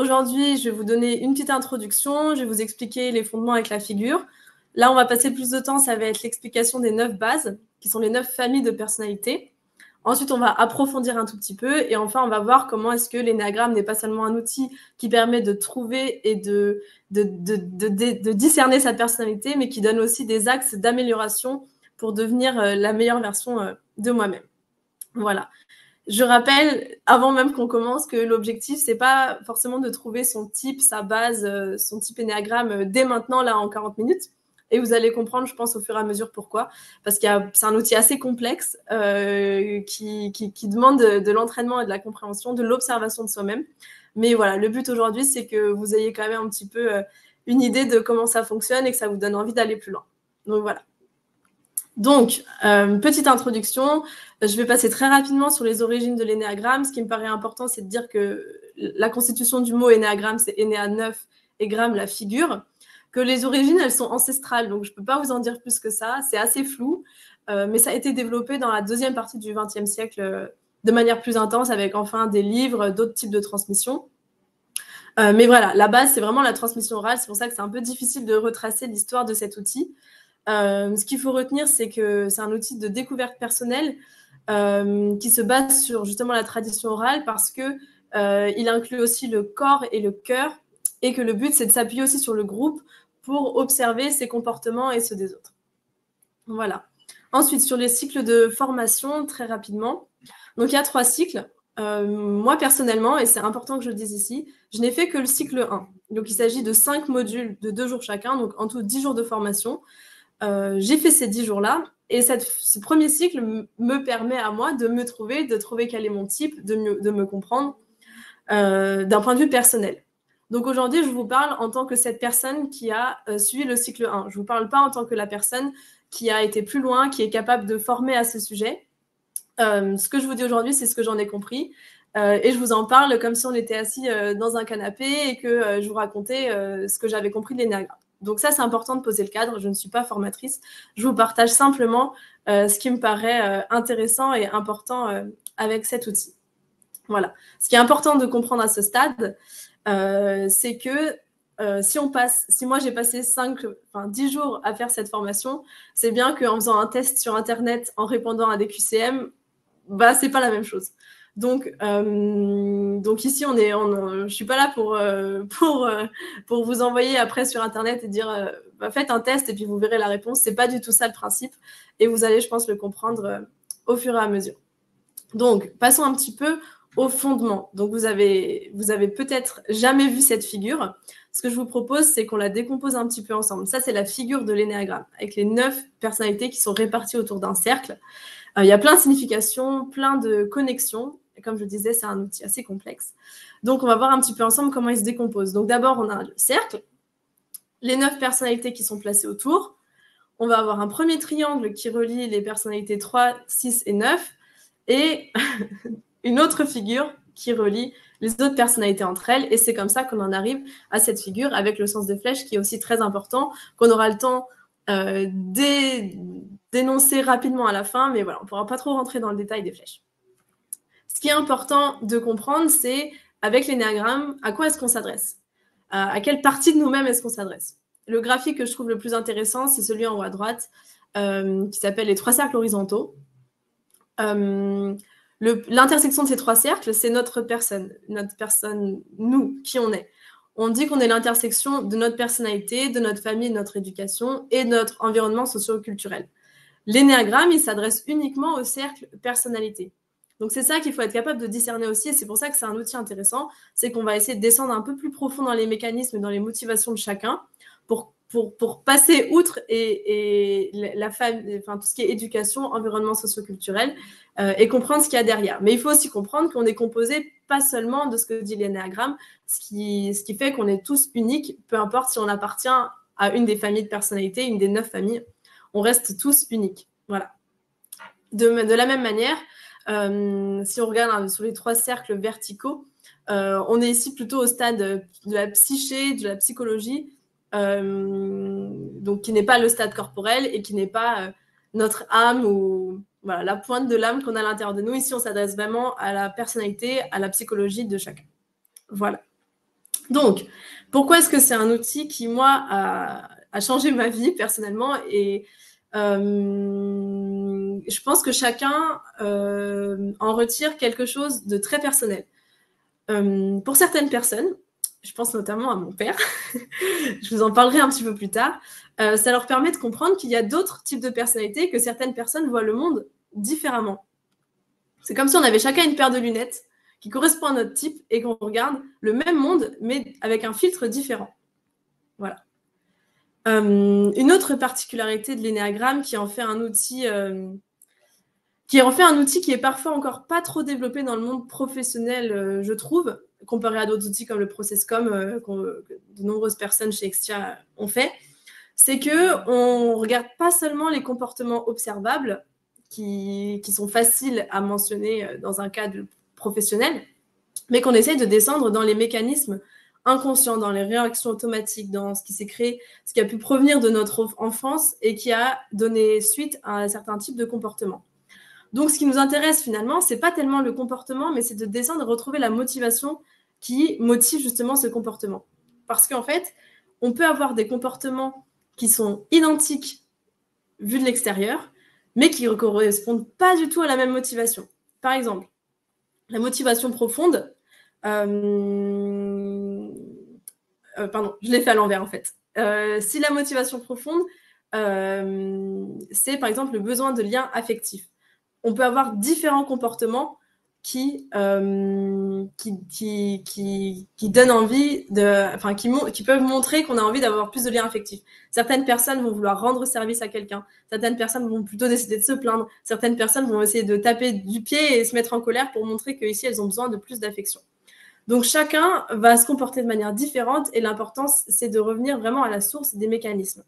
aujourd'hui, je vais vous donner une petite introduction, je vais vous expliquer les fondements avec la figure. Là, on va passer plus de temps, ça va être l'explication des 9 bases, qui sont les 9 familles de personnalités. Ensuite, on va approfondir un tout petit peu et enfin, on va voir comment est-ce que l'énéagramme n'est pas seulement un outil qui permet de trouver et de discerner sa personnalité, mais qui donne aussi des axes d'amélioration pour devenir la meilleure version de moi-même. Voilà. Je rappelle, avant même qu'on commence, que l'objectif, c'est pas forcément de trouver son type, sa base, son type énéagramme dès maintenant, là, en 40 minutes. Et vous allez comprendre, je pense, au fur et à mesure pourquoi. Parce que c'est un outil assez complexe qui demande de l'entraînement et de la compréhension, de l'observation de soi-même. Mais voilà, le but aujourd'hui, c'est que vous ayez quand même un petit peu une idée de comment ça fonctionne et que ça vous donne envie d'aller plus loin. Donc voilà. Donc, petite introduction. Je vais passer très rapidement sur les origines de l'énéagramme. Ce qui me paraît important, c'est de dire que la constitution du mot énéagramme, c'est énéa 9 et gramme, la figure. Que les origines, elles sont ancestrales, donc je ne peux pas vous en dire plus que ça. C'est assez flou, mais ça a été développé dans la deuxième partie du XXe siècle de manière plus intense, avec enfin des livres, d'autres types de transmission. Mais voilà, la base, c'est vraiment la transmission orale. C'est pour ça que c'est un peu difficile de retracer l'histoire de cet outil. Ce qu'il faut retenir, c'est que c'est un outil de découverte personnelle qui se base sur justement la tradition orale parce que il inclut aussi le corps et le cœur et que le but, c'est de s'appuyer aussi sur le groupe pour observer ses comportements et ceux des autres. Voilà. Ensuite, sur les cycles de formation, très rapidement. Donc, il y a 3 cycles. Moi, personnellement, et c'est important que je le dise ici, je n'ai fait que le cycle 1. Donc, il s'agit de 5 modules de 2 jours chacun, donc en tout 10 jours de formation. J'ai fait ces 10 jours-là et ce premier cycle me permet à moi de me trouver, de trouver quel est mon type, de me comprendre d'un point de vue personnel. Donc aujourd'hui, je vous parle en tant que cette personne qui a suivi le cycle 1. Je ne vous parle pas en tant que la personne qui a été plus loin, qui est capable de former à ce sujet. Ce que je vous dis aujourd'hui, c'est ce que j'en ai compris. Et je vous en parle comme si on était assis dans un canapé et que je vous racontais ce que j'avais compris de l'énéagramme. Donc ça, c'est important de poser le cadre. Je ne suis pas formatrice. Je vous partage simplement ce qui me paraît intéressant et important avec cet outil. Voilà. Ce qui est important de comprendre à ce stade, c'est que si moi j'ai passé 10 jours à faire cette formation, c'est bien qu'en faisant un test sur Internet, en répondant à des QCM, bah, c'est pas la même chose. Donc ici, je suis pas là pour vous envoyer après sur Internet et dire faites un test et puis vous verrez la réponse. C'est pas du tout ça le principe. Et vous allez, je pense, le comprendre au fur et à mesure. Donc, passons un petit peu au fondement. Donc, vous avez peut-être jamais vu cette figure. Ce que je vous propose, c'est qu'on la décompose un petit peu ensemble. Ça, c'est la figure de l'énéagramme, avec les 9 personnalités qui sont réparties autour d'un cercle. Il y a plein de significations, plein de connexions. Et comme je disais, c'est un outil assez complexe. Donc, on va voir un petit peu ensemble comment il se décompose. Donc, d'abord, on a le cercle, les 9 personnalités qui sont placées autour. On va avoir un premier triangle qui relie les personnalités 3, 6 et 9. Et une autre figure qui relie les autres personnalités entre elles. Et c'est comme ça qu'on en arrive à cette figure avec le sens de flèche qui est aussi très important, qu'on aura le temps d'énoncer rapidement à la fin, mais voilà, on ne pourra pas trop rentrer dans le détail des flèches. Ce qui est important de comprendre, c'est avec l'énéagramme, à quoi est-ce qu'on s'adresse? À quelle partie de nous-mêmes est-ce qu'on s'adresse? Le graphique que je trouve le plus intéressant, c'est celui en haut à droite, qui s'appelle les 3 cercles horizontaux. L'intersection de ces 3 cercles, c'est notre personne, nous, qui on est. On dit qu'on est l'intersection de notre personnalité, de notre famille, de notre éducation et de notre environnement socio-culturel. L'énéagramme, il s'adresse uniquement au cercle personnalité. Donc c'est ça qu'il faut être capable de discerner aussi, et c'est pour ça que c'est un outil intéressant, c'est qu'on va essayer de descendre un peu plus profond dans les mécanismes et dans les motivations de chacun pour passer outre et tout ce qui est éducation, environnement socio-culturel et comprendre ce qu'il y a derrière. Mais il faut aussi comprendre qu'on est composé pas seulement de ce que dit l'énéagramme, ce qui fait qu'on est tous uniques, peu importe si on appartient à une des familles de personnalités, une des 9 familles, on reste tous uniques. Voilà. De la même manière, si on regarde sur les 3 cercles verticaux, on est ici plutôt au stade de la psyché, de la psychologie, donc qui n'est pas le stade corporel et qui n'est pas notre âme ou voilà, la pointe de l'âme qu'on a à l'intérieur de nous. Ici, on s'adresse vraiment à la personnalité, à la psychologie de chacun. Voilà. Donc, pourquoi est-ce que c'est un outil qui, moi, a changé ma vie personnellement et je pense que chacun en retire quelque chose de très personnel. Pour certaines personnes, je pense notamment à mon père, je vous en parlerai un petit peu plus tard, ça leur permet de comprendre qu'il y a d'autres types de personnalités, que certaines personnes voient le monde différemment. C'est comme si on avait chacun une paire de lunettes qui correspond à notre type et qu'on regarde le même monde, mais avec un filtre différent. Voilà. Une autre particularité de l'énéagramme qui en fait un outil qui est parfois encore pas trop développé dans le monde professionnel, je trouve, comparé à d'autres outils comme le ProcessCom que de nombreuses personnes chez Extia ont fait, c'est qu'on ne regarde pas seulement les comportements observables qui sont faciles à mentionner dans un cadre professionnel, mais qu'on essaye de descendre dans les mécanismes inconscients, dans les réactions automatiques, dans ce qui s'est créé, ce qui a pu provenir de notre enfance et qui a donné suite à un certain type de comportement. Donc, ce qui nous intéresse finalement, ce n'est pas tellement le comportement, mais c'est de descendre et retrouver la motivation qui motive justement ce comportement. Parce qu'en fait, on peut avoir des comportements qui sont identiques vus de l'extérieur, mais qui ne correspondent pas du tout à la même motivation. Par exemple, la motivation profonde, pardon, je l'ai fait à l'envers en fait. Si la motivation profonde, c'est par exemple le besoin de lien affectif. On peut avoir différents comportements qui donnent envie qui peuvent montrer qu'on a envie d'avoir plus de liens affectifs. Certaines personnes vont vouloir rendre service à quelqu'un, certaines personnes vont plutôt décider de se plaindre, certaines personnes vont essayer de taper du pied et se mettre en colère pour montrer qu'ici elles ont besoin de plus d'affection. Donc chacun va se comporter de manière différente et l'important c'est de revenir vraiment à la source des mécanismes.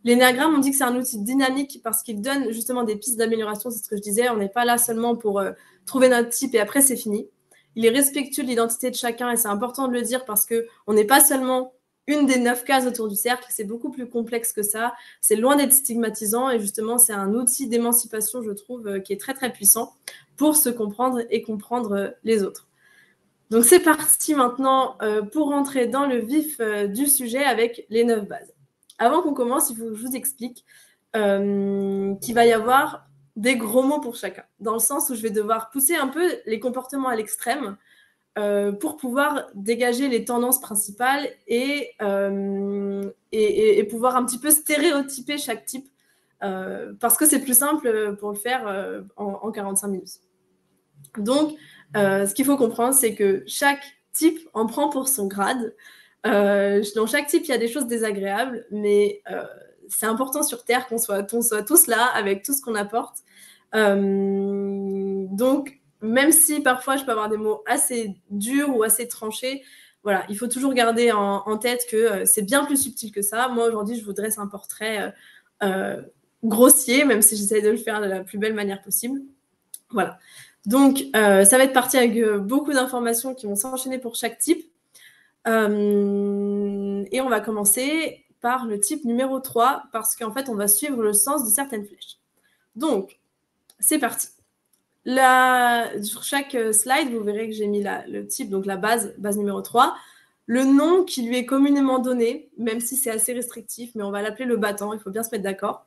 L'énéagramme, on dit que c'est un outil dynamique parce qu'il donne justement des pistes d'amélioration, c'est ce que je disais, on n'est pas là seulement pour trouver notre type et après c'est fini. Il est respectueux de l'identité de chacun et c'est important de le dire parce qu'on n'est pas seulement une des 9 cases autour du cercle, c'est beaucoup plus complexe que ça, c'est loin d'être stigmatisant et justement c'est un outil d'émancipation, je trouve, qui est très très puissant pour se comprendre et comprendre les autres. Donc c'est parti maintenant pour rentrer dans le vif du sujet avec les 9 bases. Avant qu'on commence, il faut que je vous explique qu'il va y avoir des gros mots pour chacun, dans le sens où je vais devoir pousser un peu les comportements à l'extrême pour pouvoir dégager les tendances principales et pouvoir un petit peu stéréotyper chaque type, parce que c'est plus simple pour le faire en 45 minutes. Donc, ce qu'il faut comprendre, c'est que chaque type en prend pour son grade. Dans chaque type, il y a des choses désagréables, mais c'est important sur Terre qu'on soit tous là avec tout ce qu'on apporte. Donc, même si parfois je peux avoir des mots assez durs ou assez tranchés, voilà, il faut toujours garder en tête que c'est bien plus subtil que ça. Moi, aujourd'hui, je vous dresse un portrait grossier, même si j'essaie de le faire de la plus belle manière possible. Voilà. Donc, ça va être parti avec beaucoup d'informations qui vont s'enchaîner pour chaque type. Et on va commencer par le type numéro 3, parce qu'en fait, on va suivre le sens de certaines flèches. Donc, c'est parti. Sur chaque slide, vous verrez que j'ai mis le type, donc la base numéro 3, le nom qui lui est communément donné, même si c'est assez restrictif, mais on va l'appeler le battant, il faut bien se mettre d'accord.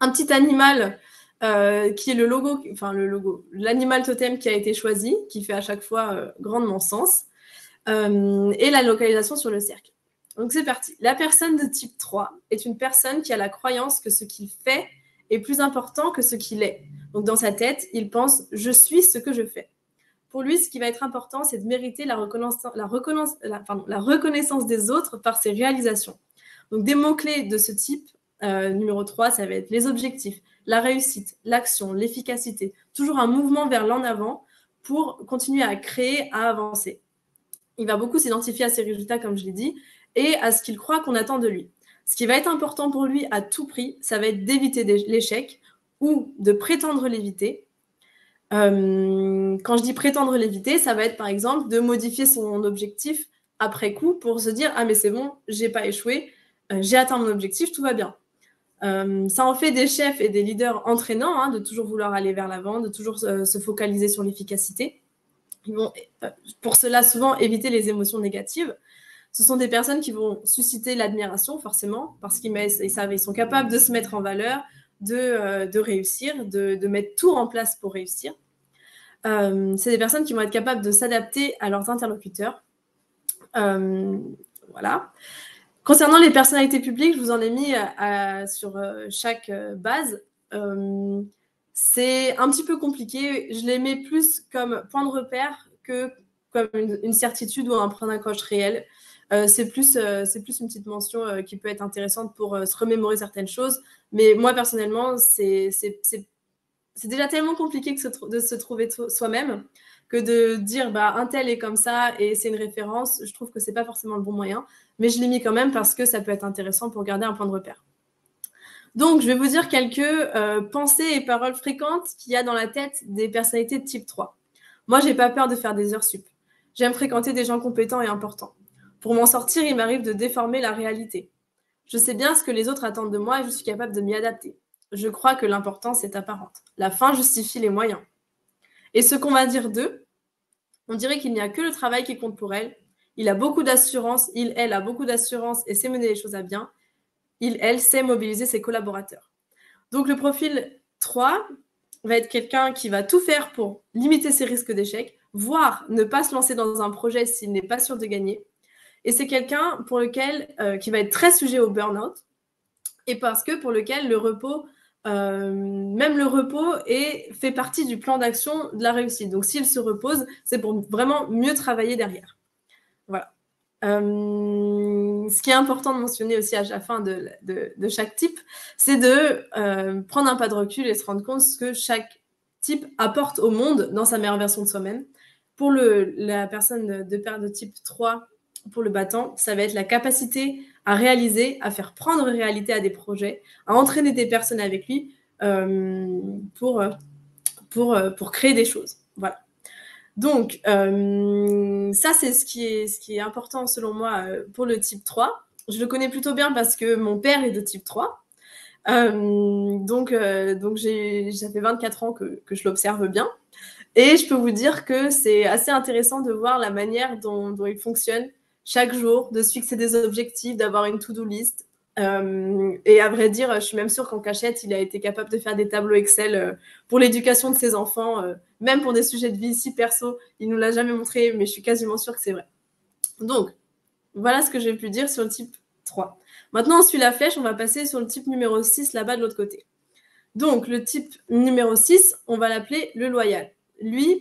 Un petit animal qui est le logo, l'animal totem qui a été choisi, qui fait à chaque fois grandement sens. Et la localisation sur le cercle. Donc c'est parti. La personne de type 3 est une personne qui a la croyance que ce qu'il fait est plus important que ce qu'il est. Donc dans sa tête, il pense « je suis ce que je fais ». Pour lui, ce qui va être important, c'est de mériter la reconnaissance des autres par ses réalisations. Donc des mots-clés de ce type, numéro 3, ça va être les objectifs, la réussite, l'action, l'efficacité, toujours un mouvement vers l'en avant pour continuer à créer, à avancer. Il va beaucoup s'identifier à ses résultats, comme je l'ai dit, et à ce qu'il croit qu'on attend de lui. Ce qui va être important pour lui à tout prix, ça va être d'éviter l'échec ou de prétendre l'éviter. Quand je dis prétendre l'éviter, ça va être par exemple de modifier son objectif après coup pour se dire « Ah mais c'est bon, j'ai pas échoué, j'ai atteint mon objectif, tout va bien ». Ça en fait des chefs et des leaders entraînants, de toujours vouloir aller vers l'avant, de toujours se focaliser sur l'efficacité. Ils vont, pour cela, souvent éviter les émotions négatives. Ce sont des personnes qui vont susciter l'admiration, forcément, parce ils sont capables de se mettre en valeur, de réussir, de mettre tout en place pour réussir. C'est des personnes qui vont être capables de s'adapter à leurs interlocuteurs. Voilà. Concernant les personnalités publiques, je vous en ai mis sur chaque base. C'est un petit peu compliqué. Je les mets plus comme point de repère que comme une certitude ou un point d'accroche réel. C'est plus une petite mention qui peut être intéressante pour se remémorer certaines choses. Mais moi, personnellement, c'est déjà tellement compliqué de se trouver soi-même que de dire un tel est comme ça et c'est une référence. Je trouve que c'est pas forcément le bon moyen. Mais je l'ai mis quand même parce que ça peut être intéressant pour garder un point de repère. Donc, je vais vous dire quelques pensées et paroles fréquentes qu'il y a dans la tête des personnalités de type 3. Moi, j'ai pas peur de faire des heures sup. J'aime fréquenter des gens compétents et importants. Pour m'en sortir, il m'arrive de déformer la réalité. Je sais bien ce que les autres attendent de moi et je suis capable de m'y adapter. Je crois que l'importance est apparente. La fin justifie les moyens. Et ce qu'on va dire d'eux, on dirait qu'il n'y a que le travail qui compte pour elle. Il a beaucoup d'assurance, elle a beaucoup d'assurance et sait mener les choses à bien. Elle sait mobiliser ses collaborateurs. Donc le profil 3 va être quelqu'un qui va tout faire pour limiter ses risques d'échec, voire ne pas se lancer dans un projet s'il n'est pas sûr de gagner. Et c'est quelqu'un pour lequel qui va être très sujet au burn-out et parce que pour lequel le repos, même le repos fait partie du plan d'action de la réussite. Donc s'il se repose, c'est pour vraiment mieux travailler derrière. Voilà. Ce qui est important de mentionner aussi à la fin de chaque type, c'est de prendre un pas de recul et se rendre compte ce que chaque type apporte au monde dans sa meilleure version de soi-même. Pour la personne de type 3, pour le battant, ça va être la capacité à réaliser, à faire prendre réalité à des projets, à entraîner des personnes avec lui pour créer des choses. Voilà. Donc, ça, c'est ce qui est important selon moi pour le type 3. Je le connais plutôt bien parce que mon père est de type 3. Donc ça fait 24 ans que je l'observe bien. Et je peux vous dire que c'est assez intéressant de voir la manière dont il fonctionne chaque jour, de se fixer des objectifs, d'avoir une to-do list. Et à vrai dire, je suis même sûre qu'en cachette, il a été capable de faire des tableaux Excel pour l'éducation de ses enfants, même pour des sujets de vie si perso. Il ne nous l'a jamais montré, mais je suis quasiment sûre que c'est vrai. Donc, voilà ce que j'ai pu dire sur le type 3. Maintenant, on suit la flèche, on va passer sur le type numéro 6, là-bas de l'autre côté. Donc, le type numéro 6, on va l'appeler le loyal.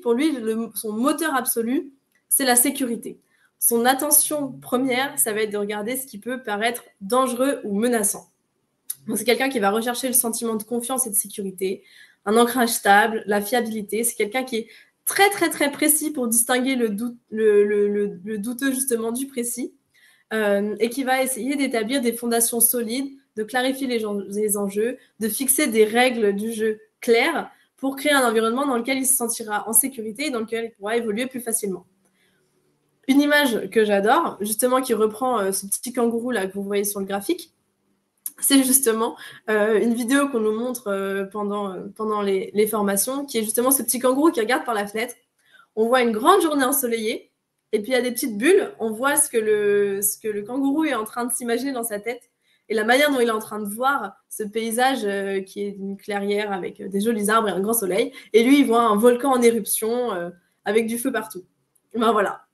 Pour lui, son moteur absolu, c'est la sécurité. Son attention première, ça va être de regarder ce qui peut paraître dangereux ou menaçant. Donc, c'est quelqu'un qui va rechercher le sentiment de confiance et de sécurité, un ancrage stable, la fiabilité. C'est quelqu'un qui est très, très, très précis pour distinguer le douteux, justement, du précis, et qui va essayer d'établir des fondations solides, de clarifier les enjeux, de fixer des règles du jeu claires pour créer un environnement dans lequel il se sentira en sécurité et dans lequel il pourra évoluer plus facilement. Une image que j'adore, justement, qui reprend ce petit kangourou là que vous voyez sur le graphique, c'est justement une vidéo qu'on nous montre pendant les formations, qui est justement ce petit kangourou qui regarde par la fenêtre. On voit une grande journée ensoleillée, et puis il y a des petites bulles, on voit ce que le kangourou est en train de s'imaginer dans sa tête, et la manière dont il est en train de voir ce paysage qui est une clairière avec des jolis arbres et un grand soleil, et lui, il voit un volcan en éruption avec du feu partout. Ben voilà.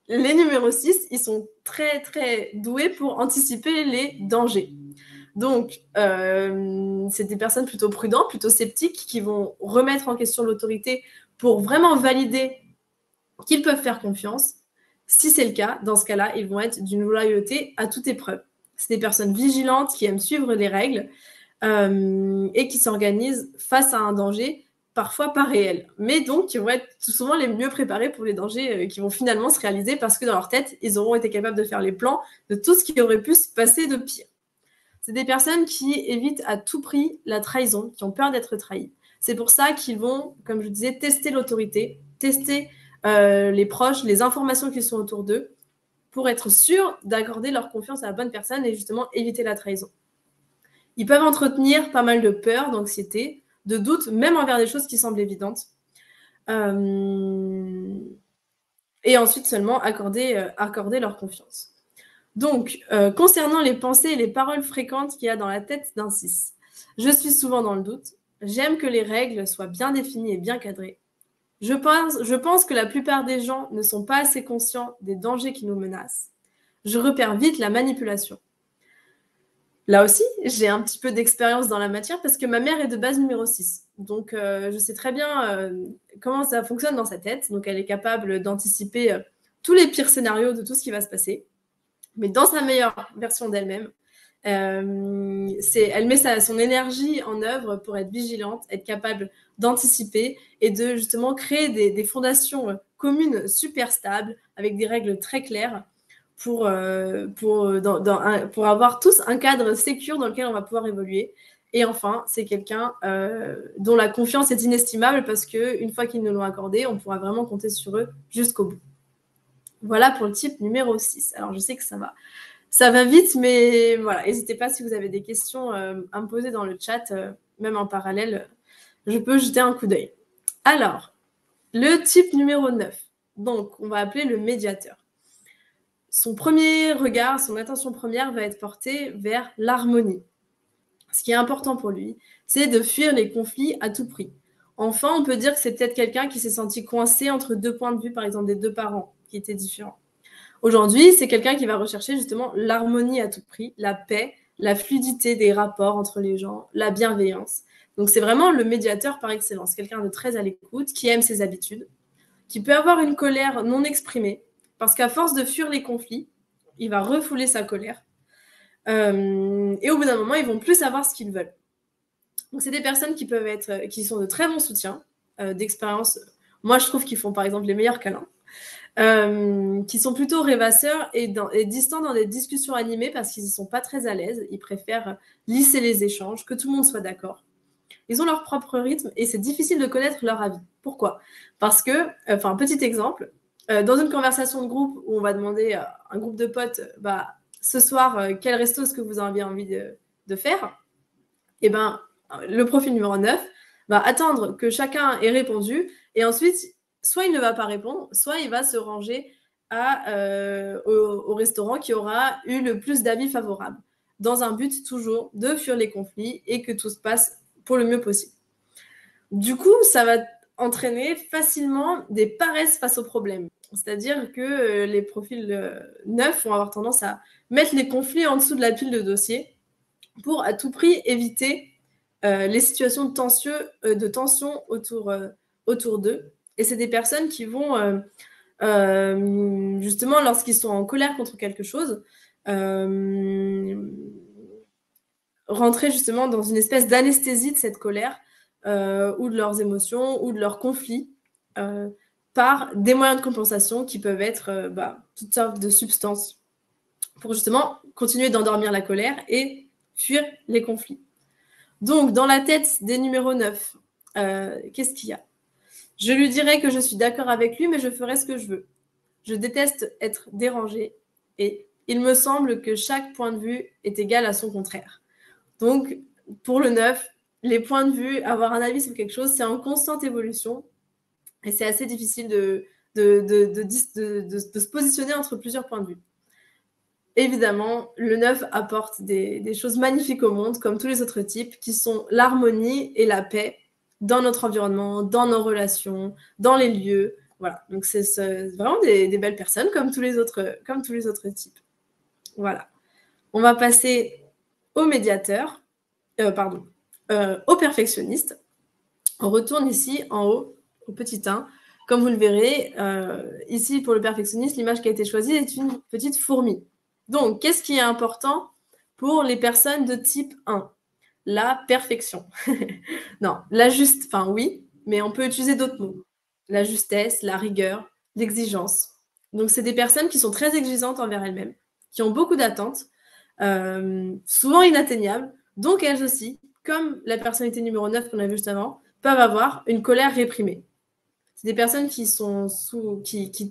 Les numéros 6, ils sont très, très doués pour anticiper les dangers. Donc, c'est des personnes plutôt prudentes, plutôt sceptiques, qui vont remettre en question l'autorité pour vraiment valider qu'ils peuvent faire confiance. Si c'est le cas, dans ce cas-là, ils vont être d'une loyauté à toute épreuve. C'est des personnes vigilantes qui aiment suivre les règles et qui s'organisent face à un danger, parfois pas réel, mais donc qui vont être tout souvent les mieux préparés pour les dangers qui vont finalement se réaliser parce que dans leur tête, ils auront été capables de faire les plans de tout ce qui aurait pu se passer de pire. C'est des personnes qui évitent à tout prix la trahison, qui ont peur d'être trahies. C'est pour ça qu'ils vont, comme je disais, tester l'autorité, tester les proches, les informations qui sont autour d'eux, pour être sûrs d'accorder leur confiance à la bonne personne et justement éviter la trahison. Ils peuvent entretenir pas mal de peur, d'anxiété, de doute, même envers des choses qui semblent évidentes. et ensuite seulement accorder leur confiance. Donc, concernant les pensées et les paroles fréquentes qu'il y a dans la tête d'un 6, je suis souvent dans le doute. J'aime que les règles soient bien définies et bien cadrées. Je pense que la plupart des gens ne sont pas assez conscients des dangers qui nous menacent. Je repère vite la manipulation. Là aussi, j'ai un petit peu d'expérience dans la matière parce que ma mère est de base numéro 6. Donc, je sais très bien comment ça fonctionne dans sa tête. Donc, elle est capable d'anticiper tous les pires scénarios de tout ce qui va se passer. Mais dans sa meilleure version d'elle-même, elle met son énergie en œuvre pour être vigilante, être capable d'anticiper et de justement créer des fondations communes super stables avec des règles très claires pour avoir tous un cadre sécure dans lequel on va pouvoir évoluer. Et enfin, c'est quelqu'un dont la confiance est inestimable parce qu'une fois qu'ils nous l'ont accordé, on pourra vraiment compter sur eux jusqu'au bout. Voilà pour le type numéro 6. Alors, je sais que ça va vite, mais voilà, n'hésitez pas si vous avez des questions à me poser dans le chat, même en parallèle, je peux jeter un coup d'œil. Alors, le type numéro 9, donc on va appeler le médiateur. Son premier regard, son attention première va être portée vers l'harmonie. Ce qui est important pour lui, c'est de fuir les conflits à tout prix. Enfin, on peut dire que c'est peut-être quelqu'un qui s'est senti coincé entre deux points de vue, par exemple des deux parents, qui étaient différents. Aujourd'hui, c'est quelqu'un qui va rechercher justement l'harmonie à tout prix, la paix, la fluidité des rapports entre les gens, la bienveillance. Donc, c'est vraiment le médiateur par excellence, quelqu'un de très à l'écoute, qui aime ses habitudes, qui peut avoir une colère non exprimée, parce qu'à force de fuir les conflits, il va refouler sa colère. Et au bout d'un moment, ils vont plus savoir ce qu'ils veulent. Donc, c'est des personnes qui sont de très bons soutiens d'expérience. Moi, je trouve qu'ils font par exemple les meilleurs câlins. Qui sont plutôt rêvasseurs et distants dans des discussions animées parce qu'ils n'y sont pas très à l'aise. Ils préfèrent lisser les échanges, que tout le monde soit d'accord. Ils ont leur propre rythme et c'est difficile de connaître leur avis. Pourquoi ? Parce que, petit exemple, dans une conversation de groupe où on va demander à un groupe de potes, ce soir, quel resto est-ce que vous avez envie de faire ? Eh ben, le profil numéro 9 va attendre que chacun ait répondu et ensuite, soit il ne va pas répondre, soit il va se ranger au restaurant qui aura eu le plus d'avis favorables, dans un but toujours de fuir les conflits et que tout se passe pour le mieux possible. Du coup, ça va entraîner facilement des paresses face aux problèmes. C'est-à-dire que les profils neufs vont avoir tendance à mettre les conflits en dessous de la pile de dossiers pour à tout prix éviter les situations de tension autour d'eux. Et c'est des personnes qui vont, justement, lorsqu'ils sont en colère contre quelque chose, rentrer justement dans une espèce d'anesthésie de cette colère ou de leurs émotions ou de leurs conflits par des moyens de compensation qui peuvent être toutes sortes de substances pour justement continuer d'endormir la colère et fuir les conflits. Donc, dans la tête des numéros 9, qu'est-ce qu'il y a ? Je lui dirais que je suis d'accord avec lui, mais je ferai ce que je veux. Je déteste être dérangée et il me semble que chaque point de vue est égal à son contraire. Donc, pour le 9, les points de vue, avoir un avis sur quelque chose, c'est en constante évolution et c'est assez difficile de se positionner entre plusieurs points de vue. Évidemment, le 9 apporte des choses magnifiques au monde, comme tous les autres types, qui sont l'harmonie et la paix dans notre environnement, dans nos relations, dans les lieux. Voilà, donc c'est vraiment des belles personnes, comme tous les autres types. Voilà. On va passer au médiateur, au perfectionniste. On retourne ici en haut, au petit 1. Comme vous le verrez, ici, pour le perfectionniste, l'image qui a été choisie est une petite fourmi. Donc, qu'est-ce qui est important pour les personnes de type 1 ? La perfection. Non, oui, mais on peut utiliser d'autres mots. La justesse, la rigueur, l'exigence. Donc, c'est des personnes qui sont très exigeantes envers elles-mêmes, qui ont beaucoup d'attentes, souvent inatteignables. Donc, elles aussi, comme la personnalité numéro 9 qu'on a vu juste avant, peuvent avoir une colère réprimée. C'est des personnes qui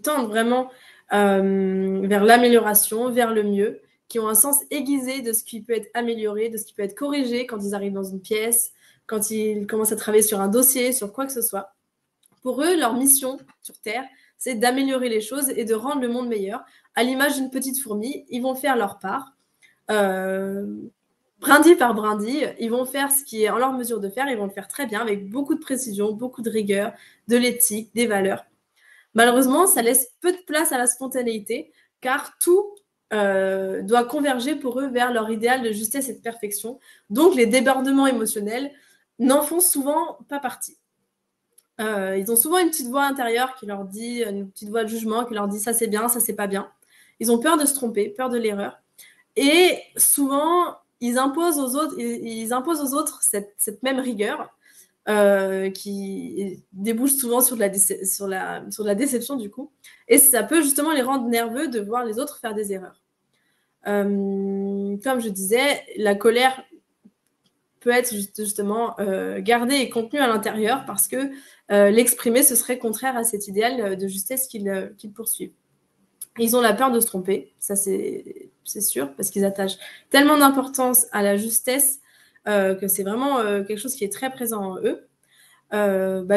tendent vraiment vers l'amélioration, vers le mieux, qui ont un sens aiguisé de ce qui peut être amélioré, de ce qui peut être corrigé quand ils arrivent dans une pièce, quand ils commencent à travailler sur un dossier, sur quoi que ce soit. Pour eux, leur mission sur Terre, c'est d'améliorer les choses et de rendre le monde meilleur. À l'image d'une petite fourmi, ils vont faire leur part, brindille par brindille, ils vont faire ce qui est en leur mesure de faire, ils vont le faire très bien, avec beaucoup de précision, beaucoup de rigueur, de l'éthique, des valeurs. Malheureusement, ça laisse peu de place à la spontanéité, car tout doit converger pour eux vers leur idéal de justesse et de perfection. Donc, les débordements émotionnels n'en font souvent pas partie. Ils ont souvent une petite voix intérieure qui leur dit, une petite voix de jugement qui leur dit ça c'est bien, ça c'est pas bien. Ils ont peur de se tromper, peur de l'erreur. Et souvent, ils imposent aux autres cette même rigueur qui débouche souvent sur de la déception du coup. Et ça peut justement les rendre nerveux de voir les autres faire des erreurs. Comme je disais, la colère peut être justement gardée et contenue à l'intérieur parce que l'exprimer, ce serait contraire à cet idéal de justesse qu'ils poursuivent. Ils ont la peur de se tromper, ça c'est sûr, parce qu'ils attachent tellement d'importance à la justesse que c'est vraiment quelque chose qui est très présent en eux.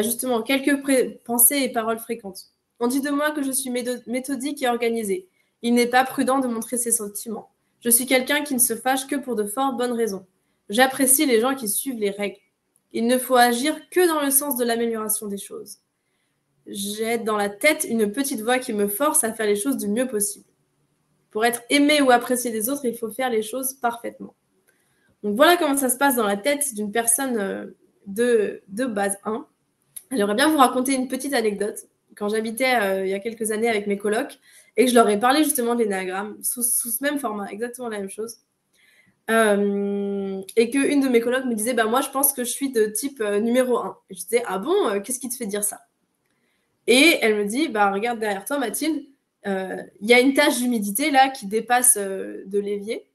Justement, quelques pensées et paroles fréquentes. On dit de moi que je suis méthodique et organisée. Il n'est pas prudent de montrer ses sentiments. Je suis quelqu'un qui ne se fâche que pour de fort bonnes raisons. J'apprécie les gens qui suivent les règles. Il ne faut agir que dans le sens de l'amélioration des choses. J'ai dans la tête une petite voix qui me force à faire les choses du mieux possible. Pour être aimé ou apprécié des autres, il faut faire les choses parfaitement. Donc voilà comment ça se passe dans la tête d'une personne de base 1. J'aimerais bien vous raconter une petite anecdote. Quand j'habitais il y a quelques années avec mes colocs et que je leur ai parlé justement de l'énéagramme sous ce même format, exactement la même chose. Et qu'une de mes colocs me disait moi je pense que je suis de type numéro 1. Et je disais ah bon, qu'est-ce qui te fait dire ça? Et elle me dit regarde derrière toi Mathilde, il y a une tache d'humidité là qui dépasse de l'évier.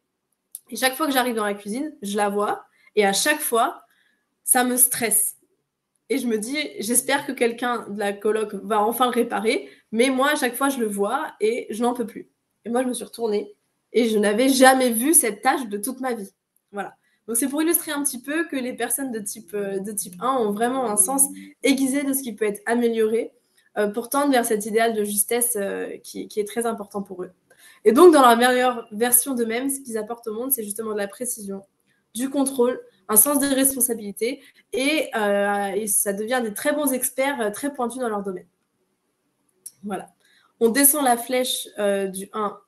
Et chaque fois que j'arrive dans la cuisine, je la vois et à chaque fois, ça me stresse. Et je me dis, j'espère que quelqu'un de la coloc va enfin le réparer, mais moi, à chaque fois, je le vois et je n'en peux plus. Et moi, je me suis retournée et je n'avais jamais vu cette tâche de toute ma vie. Voilà. Donc, c'est pour illustrer un petit peu que les personnes de type 1 ont vraiment un sens aiguisé de ce qui peut être amélioré pour tendre vers cet idéal de justesse qui est très important pour eux. Et donc, dans la meilleure version d'eux-mêmes, ce qu'ils apportent au monde, c'est justement de la précision, du contrôle, un sens des responsabilités et ça devient des très bons experts très pointus dans leur domaine. Voilà. On descend la flèche du 1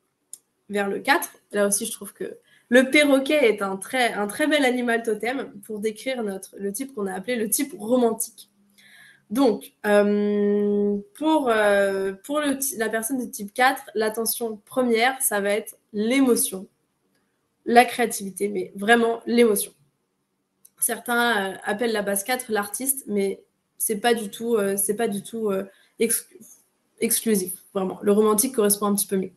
vers le 4. Là aussi, je trouve que le perroquet est un très bel animal totem pour décrire le type qu'on a appelé le type romantique. Donc, pour la personne de type 4, l'attention première, ça va être l'émotion, la créativité, mais vraiment l'émotion. Certains appellent la base 4 l'artiste, mais c'est pas du tout exclusif, vraiment. Le romantique correspond un petit peu mieux.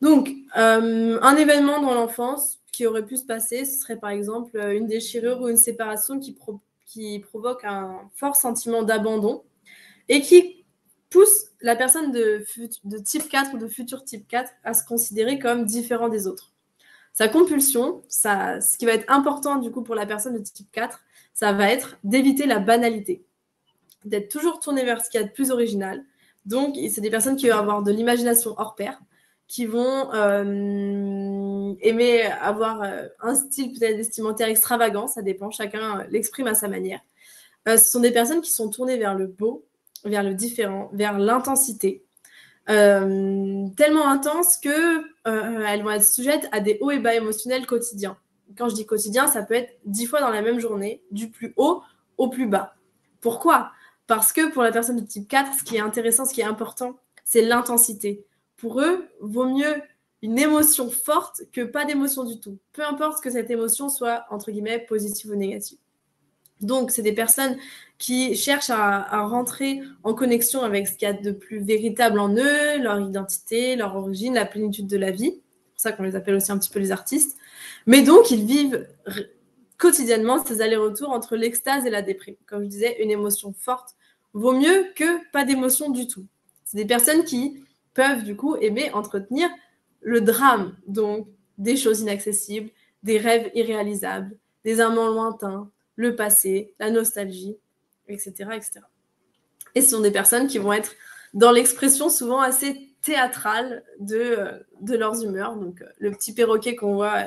Donc, un événement dans l'enfance qui aurait pu se passer, ce serait par exemple une déchirure ou une séparation qui provoque un fort sentiment d'abandon et qui pousse la personne de type 4 ou de futur type 4 à se considérer comme différent des autres. Sa compulsion, ce qui va être important du coup pour la personne de type 4, ça va être d'éviter la banalité, d'être toujours tourné vers ce qu'il y a de plus original. Donc, c'est des personnes qui vont avoir de l'imagination hors pair, qui vont aimer avoir un style peut-être vestimentaire extravagant, ça dépend, chacun l'exprime à sa manière. Ce sont des personnes qui sont tournées vers le beau, vers le différent, vers l'intensité, tellement intense que elles vont être sujettes à des hauts et bas émotionnels quotidiens. Quand je dis quotidien, ça peut être 10 fois dans la même journée, du plus haut au plus bas. Pourquoi? Parce que pour la personne de type 4, ce qui est intéressant, ce qui est important, c'est l'intensité. Pour eux, vaut mieux une émotion forte que pas d'émotion du tout. Peu importe que cette émotion soit, entre guillemets, positive ou négative. Donc, c'est des personnes qui cherchent à rentrer en connexion avec ce qu'il y a de plus véritable en eux, leur identité, leur origine, la plénitude de la vie. C'est pour ça qu'on les appelle aussi un petit peu les artistes. Mais donc, ils vivent quotidiennement ces allers-retours entre l'extase et la déprime. Comme je disais, une émotion forte vaut mieux que pas d'émotion du tout. C'est des personnes qui peuvent, du coup, aimer entretenir le drame. Donc, des choses inaccessibles, des rêves irréalisables, des amants lointains, le passé, la nostalgie, etc., etc. Et ce sont des personnes qui vont être dans l'expression souvent assez théâtrale de leurs humeurs. Donc, le petit perroquet qu'on voit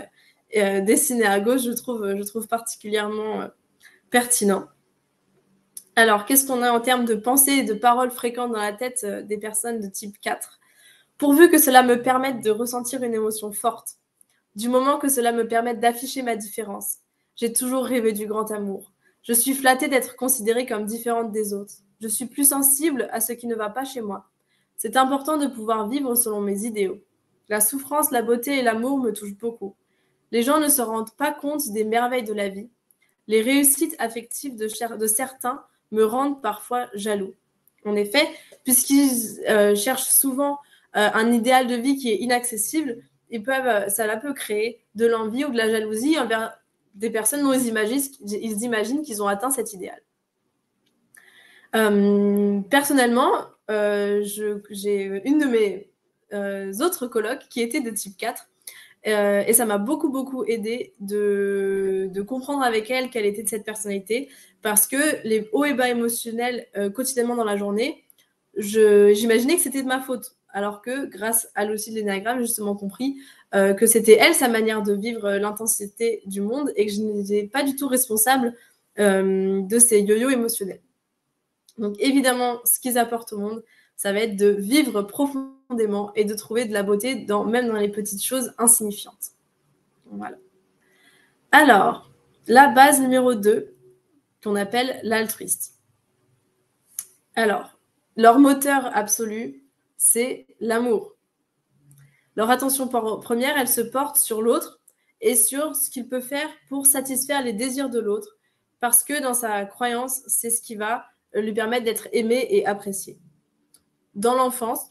dessiné à gauche, je trouve particulièrement pertinent. Alors, qu'est-ce qu'on a en termes de pensées et de paroles fréquentes dans la tête des personnes de type 4 ? Pourvu que cela me permette de ressentir une émotion forte, du moment que cela me permette d'afficher ma différence. J'ai toujours rêvé du grand amour. Je suis flattée d'être considérée comme différente des autres. Je suis plus sensible à ce qui ne va pas chez moi. C'est important de pouvoir vivre selon mes idéaux. La souffrance, la beauté et l'amour me touchent beaucoup. Les gens ne se rendent pas compte des merveilles de la vie. Les réussites affectives de certains me rendent parfois jaloux. En effet, puisqu'ils cherchent souvent un idéal de vie qui est inaccessible, cela peut créer de l'envie ou de la jalousie envers des personnes dont ils imaginent qu'ils ont atteint cet idéal. Personnellement, j'ai une de mes autres colocs qui était de type 4 et ça m'a beaucoup aidé de comprendre avec elle quelle était cette personnalité, parce que les hauts et bas émotionnels quotidiennement dans la journée, j'imaginais que c'était de ma faute, alors que grâce à l'outil de l'énéagramme, j'ai justement compris que c'était elle, sa manière de vivre l'intensité du monde, et que je n'étais pas du tout responsable de ces yo-yo émotionnels. Donc évidemment, ce qu'ils apportent au monde, ça va être de vivre profondément et de trouver de la beauté même dans les petites choses insignifiantes. Voilà. Alors, la base numéro 2, qu'on appelle l'altruiste. Alors, leur moteur absolu, c'est l'amour. Leur attention première, elle se porte sur l'autre et sur ce qu'il peut faire pour satisfaire les désirs de l'autre, parce que dans sa croyance, c'est ce qui va lui permettre d'être aimé et apprécié. Dans l'enfance,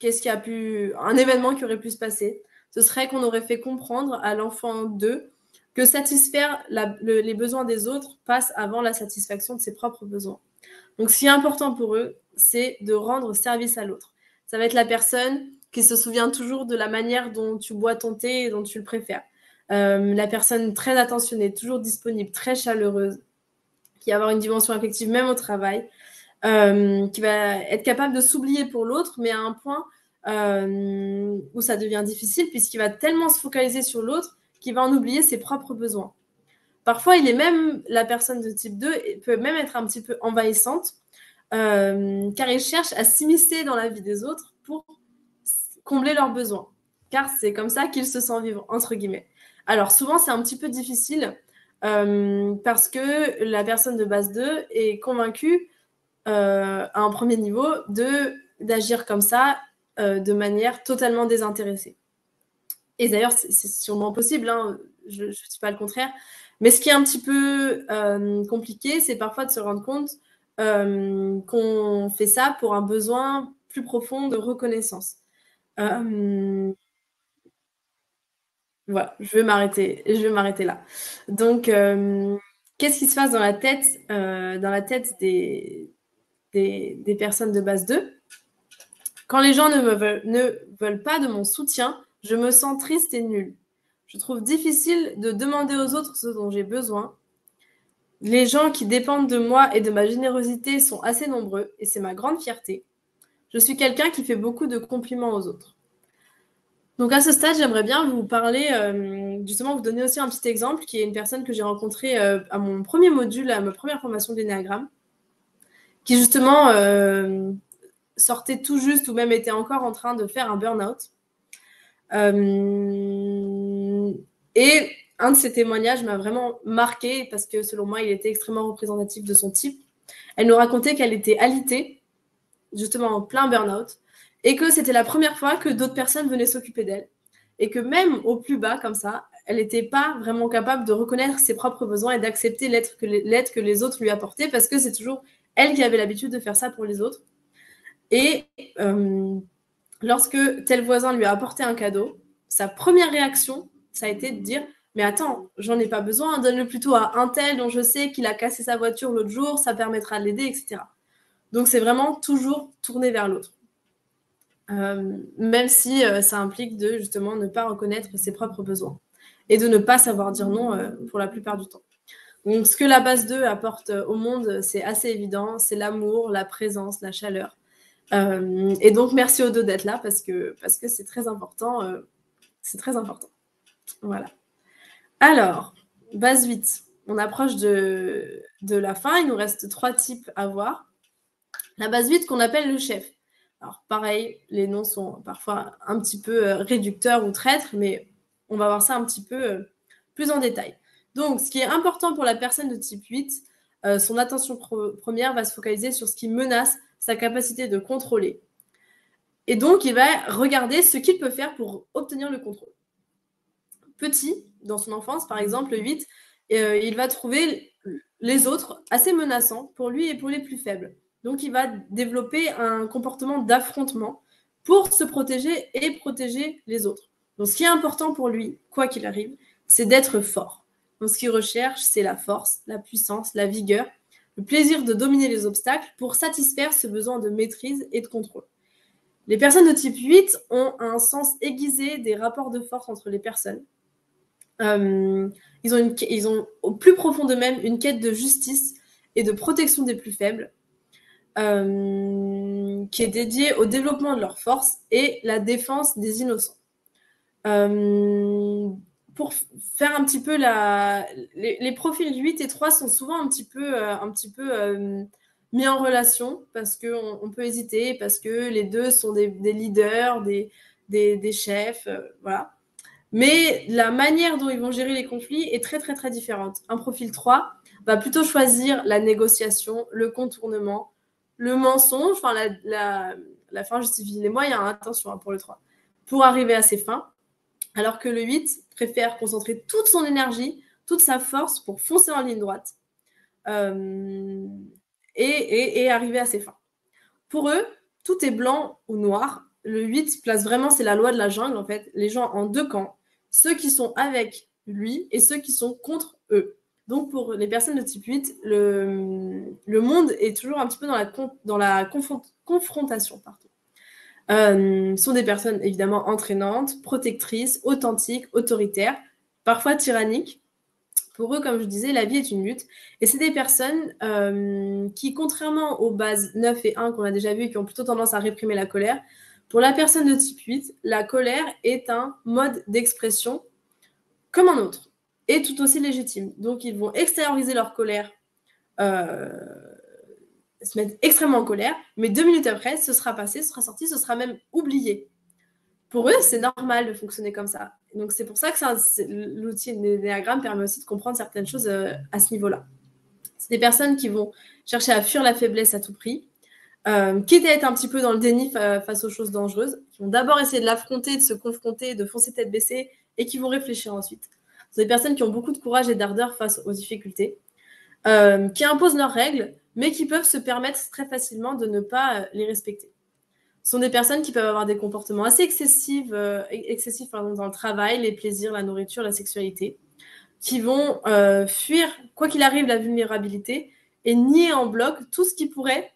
un événement qui aurait pu se passer, ce serait qu'on aurait fait comprendre à l'enfant 2 que satisfaire les besoins des autres passe avant la satisfaction de ses propres besoins. Donc, ce qui est important pour eux, c'est de rendre service à l'autre. Ça va être la personne qui se souvient toujours de la manière dont tu bois ton thé et dont tu le préfères. La personne très attentionnée, toujours disponible, très chaleureuse, qui va avoir une dimension affective même au travail, qui va être capable de s'oublier pour l'autre, mais à un point où ça devient difficile, puisqu'il va tellement se focaliser sur l'autre qu'il va en oublier ses propres besoins. Parfois, la personne de type 2 peut même être un petit peu envahissante, car il cherche à s'immiscer dans la vie des autres pour combler leurs besoins, car c'est comme ça qu'il se sent vivre, entre guillemets. Alors, souvent, c'est un petit peu difficile, parce que la personne de base 2 est convaincue, à un premier niveau, d'agir comme ça, de manière totalement désintéressée. Et d'ailleurs, c'est sûrement possible, hein, je ne dis pas le contraire. Mais ce qui est un petit peu compliqué, c'est parfois de se rendre compte qu'on fait ça pour un besoin plus profond de reconnaissance. Voilà, je vais m'arrêter là. Donc, qu'est-ce qui se passe dans la tête des personnes de base 2 ? Quand les gens ne veulent pas de mon soutien, je me sens triste et nulle. Je trouve difficile de demander aux autres ce dont j'ai besoin. Les gens qui dépendent de moi et de ma générosité sont assez nombreux, et c'est ma grande fierté. Je suis quelqu'un qui fait beaucoup de compliments aux autres. Donc à ce stade, j'aimerais bien vous parler, justement, vous donner aussi un petit exemple, qui est une personne que j'ai rencontrée à mon premier module, à ma première formation d'énéagramme, qui justement sortait tout juste ou même était encore en train de faire un burn-out. Et un de ces témoignages m'a vraiment marquée, parce que selon moi, il était extrêmement représentatif de son type. Elle nous racontait qu'elle était alitée, justement en plein burn-out, et que c'était la première fois que d'autres personnes venaient s'occuper d'elle. Et que même au plus bas, comme ça, elle n'était pas vraiment capable de reconnaître ses propres besoins et d'accepter l'aide que les autres lui apportaient, parce que c'est toujours elle qui avait l'habitude de faire ça pour les autres. Et lorsque tel voisin lui a apporté un cadeau, sa première réaction, ça a été de dire « Mais attends, j'en ai pas besoin, donne-le plutôt à un tel dont je sais qu'il a cassé sa voiture l'autre jour, ça permettra de l'aider, etc. » Donc, c'est vraiment toujours tourner vers l'autre. Même si ça implique de, justement, ne pas reconnaître ses propres besoins et de ne pas savoir dire non pour la plupart du temps. Donc, ce que la base 2 apporte au monde, c'est assez évident, c'est l'amour, la présence, la chaleur. Et donc, merci aux deux d'être là parce que c'est très important. C'est très important. Voilà. Alors, base 8. On approche de la fin. Il nous reste 3 types à voir. La base 8 qu'on appelle le chef. Alors, pareil, les noms sont parfois un petit peu réducteurs ou traîtres, mais on va voir ça un petit peu plus en détail. Donc, ce qui est important pour la personne de type 8, son attention première va se focaliser sur ce qui menace sa capacité de contrôler. Et donc, il va regarder ce qu'il peut faire pour obtenir le contrôle. Petit, dans son enfance, par exemple, le 8, il va trouver les autres assez menaçants pour lui et pour les plus faibles. Donc, il va développer un comportement d'affrontement pour se protéger et protéger les autres. Donc, ce qui est important pour lui, quoi qu'il arrive, c'est d'être fort. Donc, ce qu'il recherche, c'est la force, la puissance, la vigueur, le plaisir de dominer les obstacles pour satisfaire ce besoin de maîtrise et de contrôle. Les personnes de type 8 ont un sens aiguisé des rapports de force entre les personnes. Ils ont au plus profond d'eux-mêmes une quête de justice et de protection des plus faibles, qui est dédiée au développement de leur force et la défense des innocents. Pour faire un petit peu les profils 8 et 3 sont souvent un petit peu mis en relation parce qu'on peut hésiter, parce que les deux sont des leaders, des chefs, voilà. Mais la manière dont ils vont gérer les conflits est très, très, très différente. Un profil 3 va plutôt choisir la négociation, le contournement, le mensonge, enfin la fin justifie les moyens, attention pour le 3, pour arriver à ses fins, alors que le 8 préfère concentrer toute son énergie, toute sa force pour foncer en ligne droite et arriver à ses fins. Pour eux, tout est blanc ou noir. Le 8 place vraiment, c'est la loi de la jungle en fait, les gens en deux camps, ceux qui sont avec lui et ceux qui sont contre eux. Donc pour les personnes de type 8, le monde est toujours un petit peu dans la confrontation. Sont des personnes évidemment entraînantes, protectrices, authentiques, autoritaires, parfois tyranniques. Pour eux, comme je disais, la vie est une lutte. Et c'est des personnes qui, contrairement aux bases 9 et 1 qu'on a déjà vues, qui ont plutôt tendance à réprimer la colère, pour la personne de type 8, la colère est un mode d'expression comme un autre, et tout aussi légitime. Donc, ils vont extérioriser leur colère, se mettre extrêmement en colère, mais 2 minutes après, ce sera passé, ce sera sorti, ce sera même oublié. Pour eux, c'est normal de fonctionner comme ça. Donc, c'est pour ça que l'outil Néagramme permet aussi de comprendre certaines choses à ce niveau-là. C'est des personnes qui vont chercher à fuir la faiblesse à tout prix, quitte à être un petit peu dans le déni face aux choses dangereuses, qui vont d'abord essayer de l'affronter, de se confronter, de foncer tête baissée, et qui vont réfléchir ensuite. Ce sont des personnes qui ont beaucoup de courage et d'ardeur face aux difficultés, qui imposent leurs règles, mais qui peuvent se permettre très facilement de ne pas les respecter. Ce sont des personnes qui peuvent avoir des comportements assez excessifs dans le travail, les plaisirs, la nourriture, la sexualité, qui vont fuir, quoi qu'il arrive, la vulnérabilité et nier en bloc tout ce qui pourrait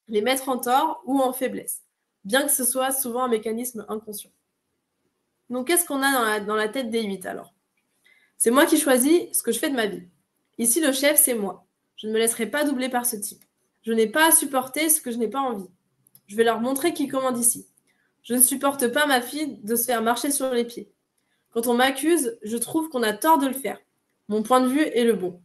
les mettre en tort ou en faiblesse, bien que ce soit souvent un mécanisme inconscient. Donc, qu'est-ce qu'on a dans la tête des 8 alors? C'est moi qui choisis ce que je fais de ma vie. Ici, le chef, c'est moi. Je ne me laisserai pas doubler par ce type. Je n'ai pas à supporter ce que je n'ai pas envie. Je vais leur montrer qui commande ici. Je ne supporte pas, ma fille, de se faire marcher sur les pieds. Quand on m'accuse, je trouve qu'on a tort de le faire. Mon point de vue est le bon.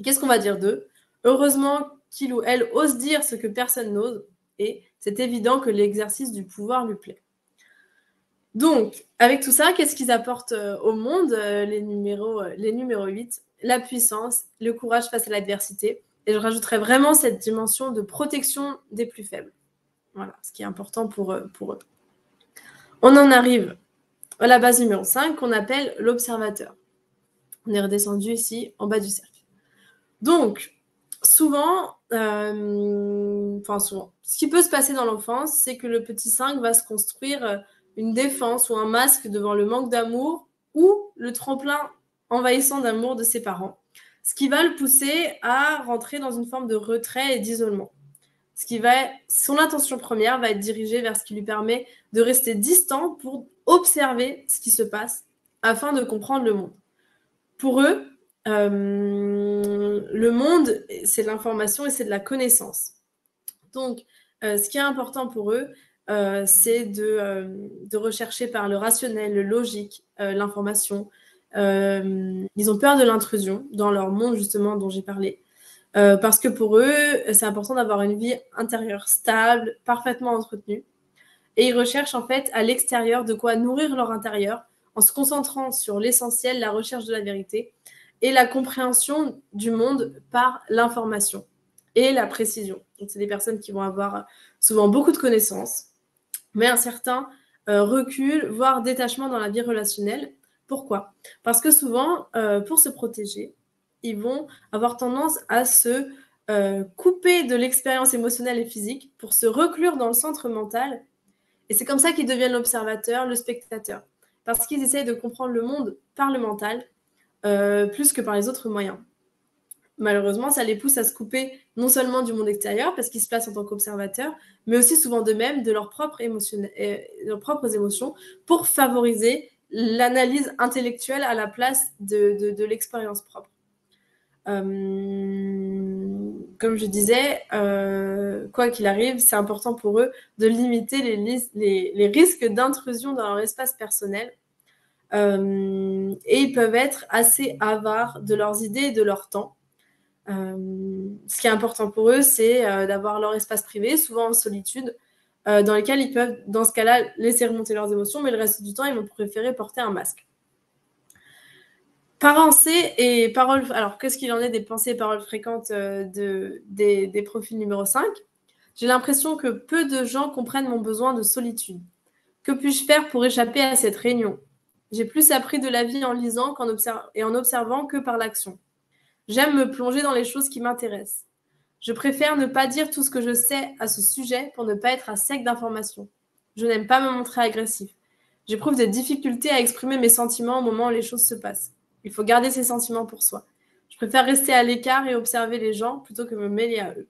Qu'est-ce qu'on va dire d'eux? Heureusement qu'il ou elle ose dire ce que personne n'ose, et c'est évident que l'exercice du pouvoir lui plaît. Donc, avec tout ça, qu'est-ce qu'ils apportent au monde, les numéros 8? La puissance, le courage face à l'adversité, et je rajouterais vraiment cette dimension de protection des plus faibles. Voilà, ce qui est important pour eux. On en arrive à la base numéro 5, qu'on appelle l'observateur. On est redescendu ici, en bas du cercle. Donc, souvent, ce qui peut se passer dans l'enfance, c'est que le petit 5 va se construire une défense ou un masque devant le manque d'amour ou le tremplin envahissant d'amour de ses parents, ce qui va le pousser à rentrer dans une forme de retrait et d'isolement. Son intention première va être dirigée vers ce qui lui permet de rester distant pour observer ce qui se passe afin de comprendre le monde. Pour eux, le monde, c'est de l'information et c'est de la connaissance. Donc, Ce qui est important pour eux, c'est de rechercher par le rationnel, le logique, l'information. Ils ont peur de l'intrusion dans leur monde, justement, dont j'ai parlé. Parce que pour eux, c'est important d'avoir une vie intérieure stable, parfaitement entretenue. Et ils recherchent en fait à l'extérieur de quoi nourrir leur intérieur en se concentrant sur l'essentiel, la recherche de la vérité et la compréhension du monde par l'information et la précision. Donc, c'est des personnes qui vont avoir souvent beaucoup de connaissances, mais un certain recul, voire détachement dans la vie relationnelle. Pourquoi? Parce que souvent, pour se protéger, ils vont avoir tendance à se couper de l'expérience émotionnelle et physique pour se reclure dans le centre mental. Et c'est comme ça qu'ils deviennent l'observateur, le spectateur. Parce qu'ils essayent de comprendre le monde par le mental, plus que par les autres moyens. Malheureusement, ça les pousse à se couper non seulement du monde extérieur, parce qu'ils se placent en tant qu'observateurs, mais aussi souvent d'eux-mêmes, de leurs propres émotions, pour favoriser l'analyse intellectuelle à la place de l'expérience propre. Comme je disais, quoi qu'il arrive, c'est important pour eux de limiter les risques d'intrusion dans leur espace personnel. Et ils peuvent être assez avares de leurs idées et de leur temps. Ce qui est important pour eux, c'est d'avoir leur espace privé, souvent en solitude, dans lequel ils peuvent, dans ce cas-là, laisser remonter leurs émotions, mais le reste du temps, ils vont préférer porter un masque. Pensées et paroles. Alors, qu'est-ce qu'il en est des pensées et paroles fréquentes des profils numéro 5? J'ai l'impression que peu de gens comprennent mon besoin de solitude. Que puis-je faire pour échapper à cette réunion? J'ai plus appris de la vie en lisant et en observant que par l'action. J'aime me plonger dans les choses qui m'intéressent. Je préfère ne pas dire tout ce que je sais à ce sujet pour ne pas être à sec d'informations. Je n'aime pas me montrer agressif. J'éprouve des difficultés à exprimer mes sentiments au moment où les choses se passent. Il faut garder ses sentiments pour soi. Je préfère rester à l'écart et observer les gens plutôt que me mêler à eux.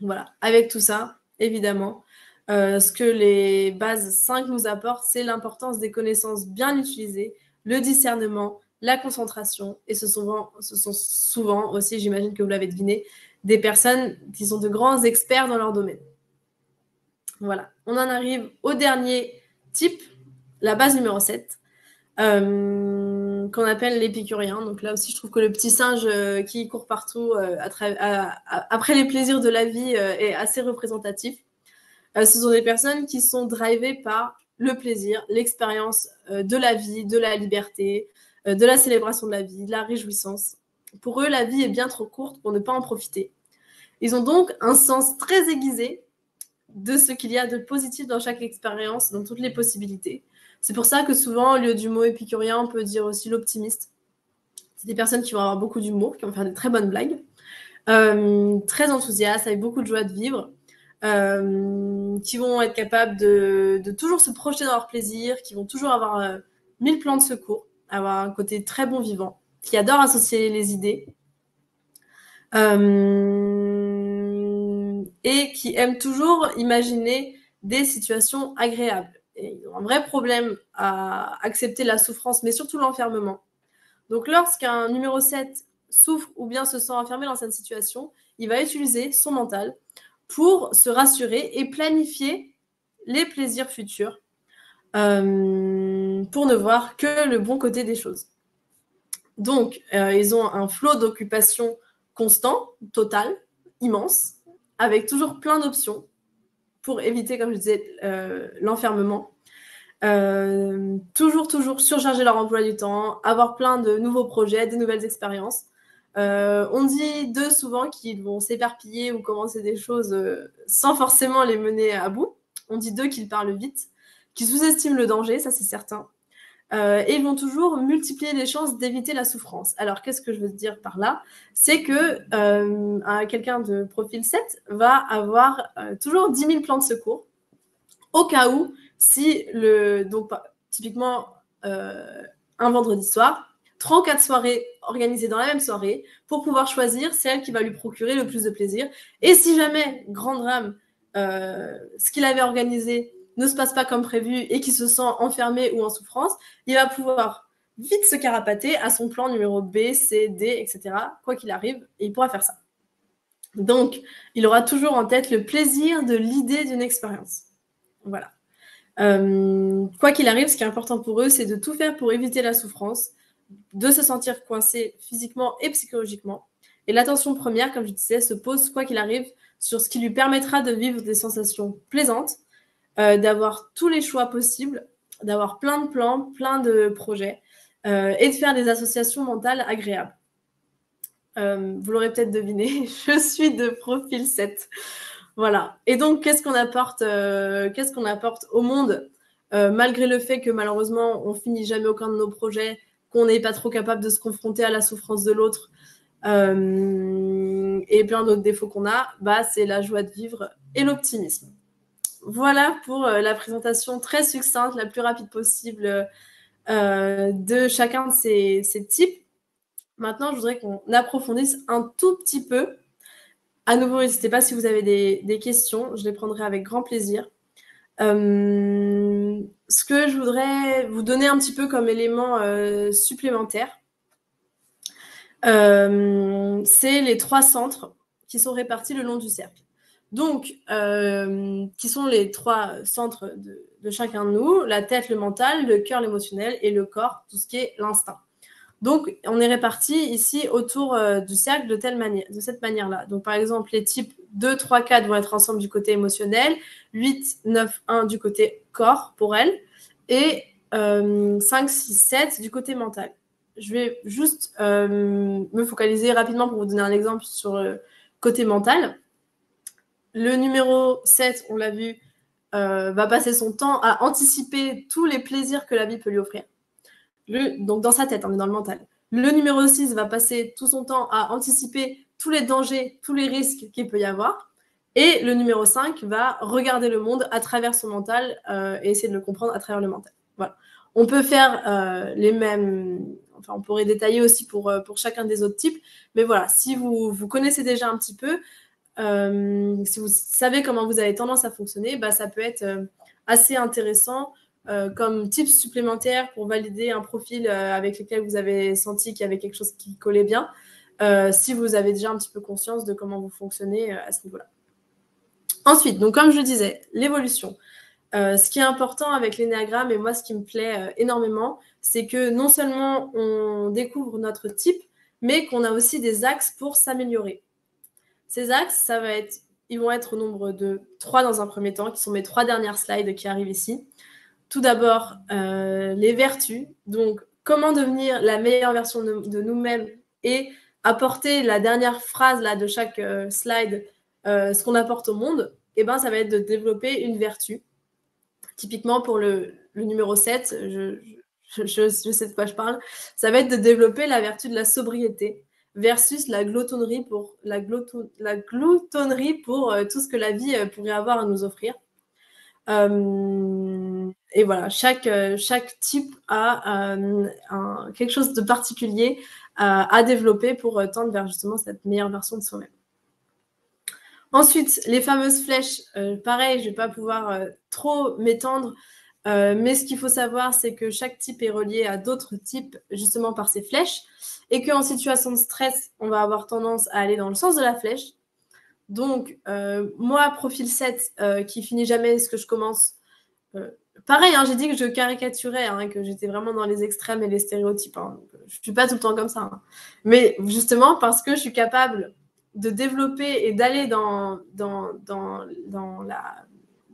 Voilà. Avec tout ça, évidemment, ce que les bases 5 nous apportent, c'est l'importance des connaissances bien utilisées, le discernement, la concentration, et ce sont souvent aussi, j'imagine que vous l'avez deviné, des personnes qui sont de grands experts dans leur domaine. Voilà. On en arrive au dernier type, la base numéro 7. Qu'on appelle l'épicurien. Donc là aussi, je trouve que le petit singe qui court partout après les plaisirs de la vie est assez représentatif. Ce sont des personnes qui sont drivées par le plaisir, l'expérience de la vie, de la liberté, de la célébration de la vie, de la réjouissance. Pour eux, la vie est bien trop courte pour ne pas en profiter. Ils ont donc un sens très aiguisé de ce qu'il y a de positif dans chaque expérience, dans toutes les possibilités. C'est pour ça que souvent, au lieu du mot épicurien, on peut dire aussi l'optimiste. C'est des personnes qui vont avoir beaucoup d'humour, qui vont faire de très bonnes blagues, très enthousiastes, avec beaucoup de joie de vivre, qui vont être capables de toujours se projeter dans leur plaisir, qui vont toujours avoir 1000 plans de secours, avoir un côté très bon vivant, qui adorent associer les idées, et qui aiment toujours imaginer des situations agréables. Et ils ont un vrai problème à accepter la souffrance, mais surtout l'enfermement. Donc, lorsqu'un numéro 7 souffre ou bien se sent enfermé dans cette situation, il va utiliser son mental pour se rassurer et planifier les plaisirs futurs pour ne voir que le bon côté des choses. Donc, ils ont un flot d'occupation constant, total, immense, avec toujours plein d'options pour éviter, comme je disais, l'enfermement. Toujours surcharger leur emploi du temps, avoir plein de nouveaux projets, des nouvelles expériences. On dit d'eux souvent qu'ils vont s'éparpiller ou commencer des choses sans forcément les mener à bout. On dit d'eux qu'ils parlent vite, qu'ils sous-estiment le danger, ça c'est certain. Et ils vont toujours multiplier les chances d'éviter la souffrance. Alors, qu'est-ce que je veux dire par là? C'est que quelqu'un de profil 7 va avoir toujours 10 000 plans de secours, au cas où, si donc typiquement un vendredi soir, 3 ou 4 soirées organisées dans la même soirée pour pouvoir choisir celle qui va lui procurer le plus de plaisir. Et si jamais, grand drame, ce qu'il avait organisé ne se passe pas comme prévu et qu'il se sent enfermé ou en souffrance, il va pouvoir vite se carapater à son plan numéro B, C, D, etc. Quoi qu'il arrive, et il pourra faire ça. Donc, il aura toujours en tête le plaisir de l'idée d'une expérience. Voilà. Quoi qu'il arrive, ce qui est important pour eux, c'est de tout faire pour éviter la souffrance, de se sentir coincé physiquement et psychologiquement. Et l'attention première, comme je disais, se pose, quoi qu'il arrive, sur ce qui lui permettra de vivre des sensations plaisantes, d'avoir tous les choix possibles, d'avoir plein de plans, plein de projets, et de faire des associations mentales agréables. Vous l'aurez peut-être deviné, je suis de profil 7. Voilà. Et donc, qu'est-ce qu'on apporte au monde, malgré le fait que malheureusement, on finit jamais aucun de nos projets, qu'on n'est pas trop capable de se confronter à la souffrance de l'autre, et plein d'autres défauts qu'on a, c'est la joie de vivre et l'optimisme. Voilà pour la présentation très succincte, la plus rapide possible, de chacun de ces types. Maintenant, je voudrais qu'on approfondisse un tout petit peu. À nouveau, n'hésitez pas si vous avez des questions, je les prendrai avec grand plaisir. Ce que je voudrais vous donner un petit peu comme élément supplémentaire, c'est les 3 centres qui sont répartis le long du cercle. Donc, qui sont les 3 centres de chacun de nous, la tête, le mental, le cœur, l'émotionnel, et le corps, tout ce qui est l'instinct. Donc, on est répartis ici autour du cercle de cette manière-là. Donc, par exemple, les types 2, 3, 4 vont être ensemble du côté émotionnel, 8, 9, 1 du côté corps pour elles, et 5, 6, 7 du côté mental. Je vais juste me focaliser rapidement pour vous donner un exemple sur le côté mental. Le numéro 7, on l'a vu, va passer son temps à anticiper tous les plaisirs que la vie peut lui offrir. Donc dans sa tête, on est dans le mental. Le numéro 6 va passer tout son temps à anticiper tous les dangers, tous les risques qu'il peut y avoir. Et le numéro 5 va regarder le monde à travers son mental et essayer de le comprendre à travers le mental. Voilà. On peut faire les mêmes... Enfin, on pourrait détailler aussi pour chacun des autres types. Mais voilà, si vous connaissez déjà un petit peu, si vous savez comment vous avez tendance à fonctionner, ça peut être assez intéressant comme tips supplémentaires pour valider un profil avec lequel vous avez senti qu'il y avait quelque chose qui collait bien, si vous avez déjà un petit peu conscience de comment vous fonctionnez à ce niveau-là. Ensuite, donc comme je le disais, l'évolution. Ce qui est important avec l'énéagramme, et moi ce qui me plaît énormément, c'est que non seulement on découvre notre type, mais qu'on a aussi des axes pour s'améliorer. Ces axes, ils vont être au nombre de 3 dans un premier temps, qui sont mes 3 dernières slides qui arrivent ici. Tout d'abord, les vertus. Donc, comment devenir la meilleure version de nous-mêmes et apporter la dernière phrase là, de chaque slide, ce qu'on apporte au monde, ça va être de développer une vertu. Typiquement, pour le numéro 7, je sais de quoi je parle, ça va être de développer la vertu de la sobriété versus la gloutonnerie pour tout ce que la vie pourrait avoir à nous offrir. Et voilà, chaque type a quelque chose de particulier à développer pour tendre vers justement cette meilleure version de soi-même. Ensuite, les fameuses flèches, pareil, je ne vais pas pouvoir trop m'étendre, mais ce qu'il faut savoir, c'est que chaque type est relié à d'autres types justement par ces flèches, et qu'en situation de stress, on va avoir tendance à aller dans le sens de la flèche. Donc, moi, profil 7, qui finit jamais ce que je commence, pareil, j'ai dit que je caricaturais, que j'étais vraiment dans les extrêmes et les stéréotypes. Je ne suis pas tout le temps comme ça. Mais justement, parce que je suis capable de développer et d'aller dans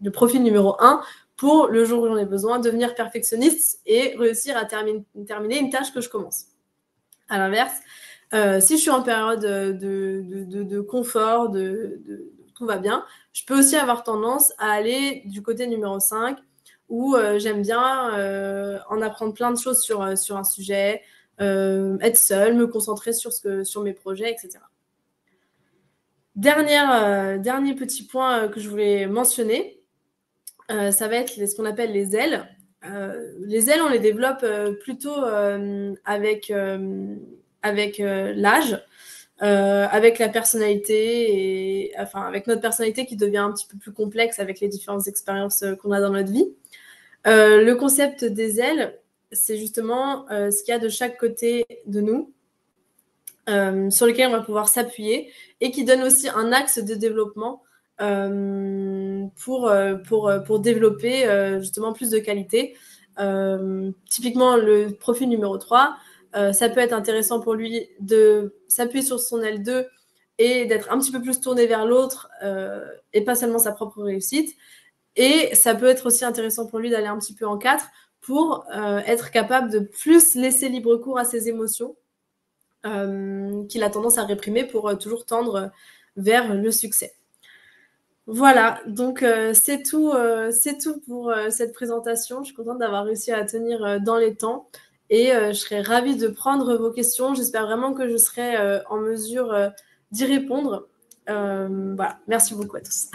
le profil numéro 1 pour le jour où j'en ai besoin, devenir perfectionniste et réussir à terminer une tâche que je commence. À l'inverse, si je suis en période de confort, tout va bien, je peux aussi avoir tendance à aller du côté numéro 5 où j'aime bien en apprendre plein de choses sur un sujet, être seule, me concentrer sur mes projets, etc. Dernier petit point que je voulais mentionner, ça va être ce qu'on appelle les ailes. Les ailes, on les développe plutôt avec l'âge, avec la personnalité, et avec notre personnalité qui devient un petit peu plus complexe avec les différentes expériences qu'on a dans notre vie. Le concept des ailes, c'est justement ce qu'il y a de chaque côté de nous. sur lesquels on va pouvoir s'appuyer et qui donne aussi un axe de développement pour développer justement plus de qualité. Typiquement, le profil numéro 3, ça peut être intéressant pour lui de s'appuyer sur son L2 et d'être un petit peu plus tourné vers l'autre et pas seulement sa propre réussite. Et ça peut être aussi intéressant pour lui d'aller un petit peu en 4 pour être capable de plus laisser libre cours à ses émotions qu'il a tendance à réprimer pour toujours tendre vers le succès. Voilà, donc c'est tout pour cette présentation. Je suis contente d'avoir réussi à tenir dans les temps et je serais ravie de prendre vos questions. J'espère vraiment que je serai en mesure d'y répondre. Voilà, merci beaucoup à tous.